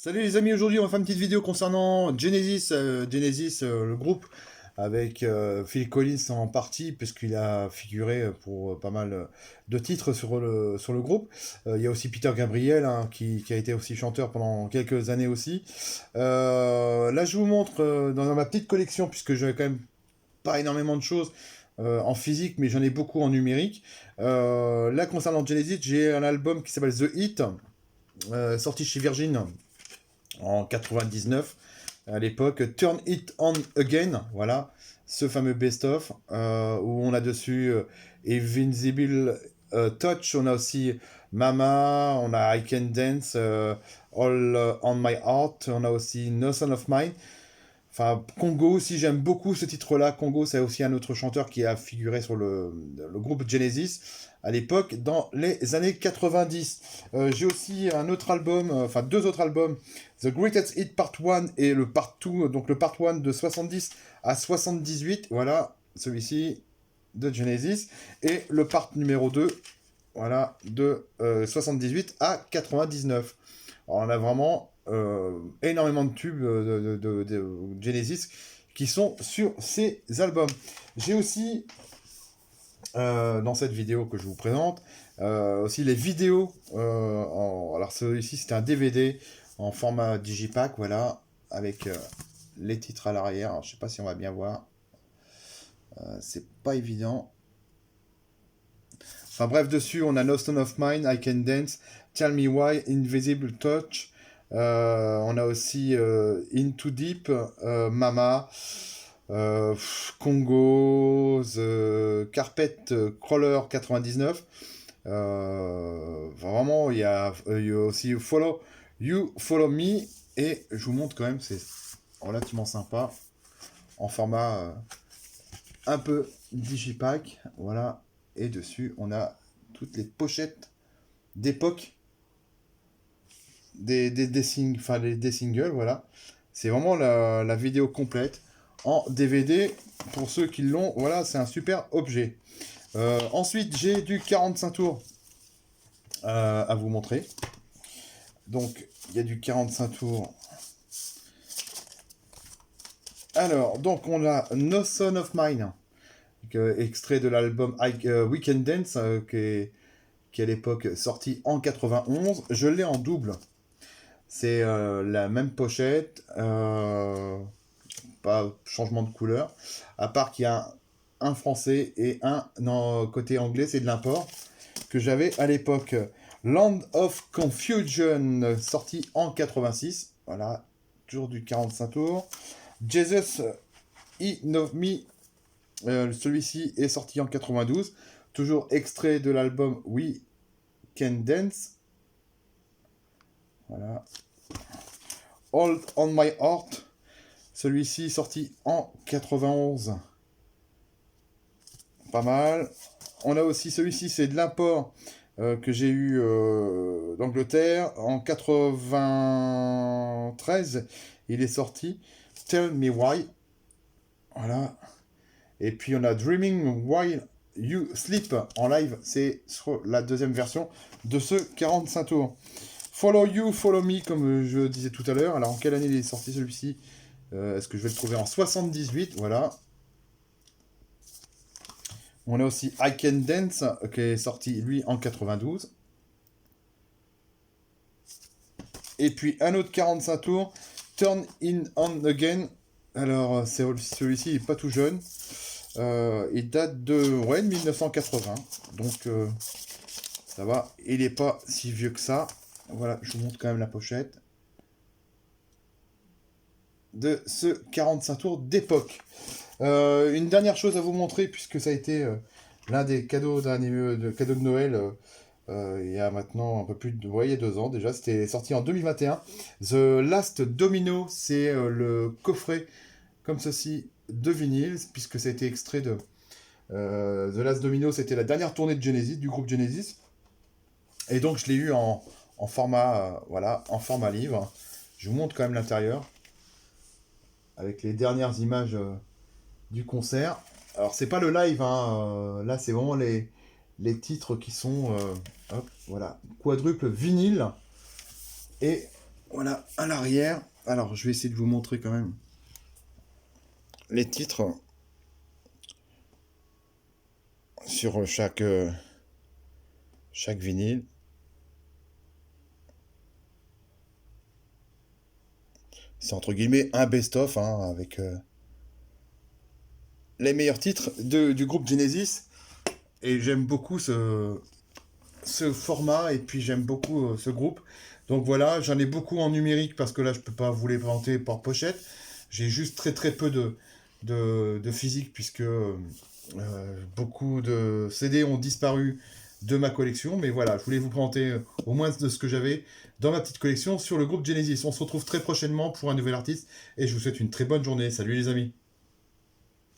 Salut les amis, aujourd'hui on va faire une petite vidéo concernant Genesis, le groupe, avec Phil Collins en partie, puisqu'il a figuré pour pas mal de titres sur le groupe. Il y a aussi Peter Gabriel, hein, qui a été aussi chanteur pendant quelques années aussi. Là je vous montre dans ma petite collection, puisque j'ai quand même pas énormément de choses en physique, mais j'en ai beaucoup en numérique. Là concernant Genesis, j'ai un album qui s'appelle The Hit, sorti chez Virgin en 99, à l'époque, Turn It On Again, voilà, ce fameux best-of, où on a dessus Invincible Touch, on a aussi Mama, on a I Can Dance, All On My Heart, on a aussi No Son of Mine. Enfin, Congo aussi, j'aime beaucoup ce titre-là. Congo, c'est aussi un autre chanteur qui a figuré sur le groupe Genesis à l'époque, dans les années 90. J'ai aussi un autre album, enfin deux autres albums, The Greatest Hit Part 1 et le Part 2, donc le Part 1 de 70 à 78, voilà, celui-ci de Genesis, et le Part numéro 2, voilà, de 78 à 99. Alors, on a vraiment énormément de tubes de Genesis qui sont sur ces albums. J'ai aussi, dans cette vidéo que je vous présente, aussi les vidéos. Alors celui-ci c'était un DVD en format digipack, voilà, avec les titres à l'arrière. Alors, je sais pas si on va bien voir. C'est pas évident. Enfin bref, dessus on a No Stone of Mine, I Can Dance, Tell Me Why, Invisible Touch. On a aussi Into Deep, Mama, Congo, The Carpet Crawler 99. Vraiment, il y a aussi Follow You, Follow Me. Et je vous montre quand même, c'est relativement sympa. En format un peu digipack. Voilà. Et dessus, on a toutes les pochettes d'époque des singles, voilà. C'est vraiment la vidéo complète en DVD. Pour ceux qui l'ont, voilà, c'est un super objet. Ensuite, j'ai du 45 tours à vous montrer. Donc, il y a du 45 tours. Alors, donc, on a No Son of Mine, extrait de l'album Weekend Dance, qui est à l'époque sorti en 91. Je l'ai en double. C'est la même pochette, pas changement de couleur, à part qu'il y a un français et un côté anglais, c'est de l'import, que j'avais à l'époque. Land of Confusion, sorti en 86, voilà, toujours du 45 tours. Jesus I Know Me, celui-ci est sorti en 92, toujours extrait de l'album We Can Dance, voilà. Hold on My Heart, celui-ci sorti en 91. Pas mal. On a aussi celui-ci, c'est de l'import que j'ai eu d'Angleterre en 93. Il est sorti. Tell Me Why. Voilà. Et puis on a Dreaming While You Sleep en live. C'est sur la deuxième version de ce 45 tours. Follow You, Follow Me, comme je disais tout à l'heure. Alors en quelle année il est sorti celui-ci? Est-ce que je vais le trouver en 78? Voilà. On a aussi I Can Dance, qui est sorti, lui, en 92. Et puis, un autre 45 tours, Turn In On Again. Alors, celui-ci, il n'est pas tout jeune. Il date de 1980. Donc, ça va. Il n'est pas si vieux que ça. Voilà, je vous montre quand même la pochette de ce 45 tours d'époque. Une dernière chose à vous montrer, puisque ça a été l'un des cadeaux de Noël il y a maintenant un peu plus de, ouais, il y a 2 ans déjà. C'était sorti en 2021. The Last Domino, c'est le coffret comme ceci de vinyle, puisque ça a été extrait de The Last Domino. C'était la dernière tournée de Genesis, du groupe Genesis. Et donc je l'ai eu en format, voilà, en format livre. Je vous montre quand même l'intérieur avec les dernières images du concert. Alors c'est pas le live, hein, là c'est vraiment les titres qui sont hop, voilà, quadruple vinyle. Et Voilà, à l'arrière. Alors, je vais essayer de vous montrer quand même les titres sur chaque vinyle. C'est entre guillemets un best-of hein, avec les meilleurs titres du groupe Genesis. Et j'aime beaucoup ce format et puis j'aime beaucoup ce groupe. Donc voilà, j'en ai beaucoup en numérique parce que là je peux pas vous les présenter par pochette. J'ai juste très très peu de physique puisque beaucoup de CD ont disparu de ma collection. Mais voilà, je voulais vous présenter au moins de ce que j'avais dans ma petite collection sur le groupe Genesis. On se retrouve très prochainement pour un nouvel artiste et je vous souhaite une très bonne journée. Salut les amis.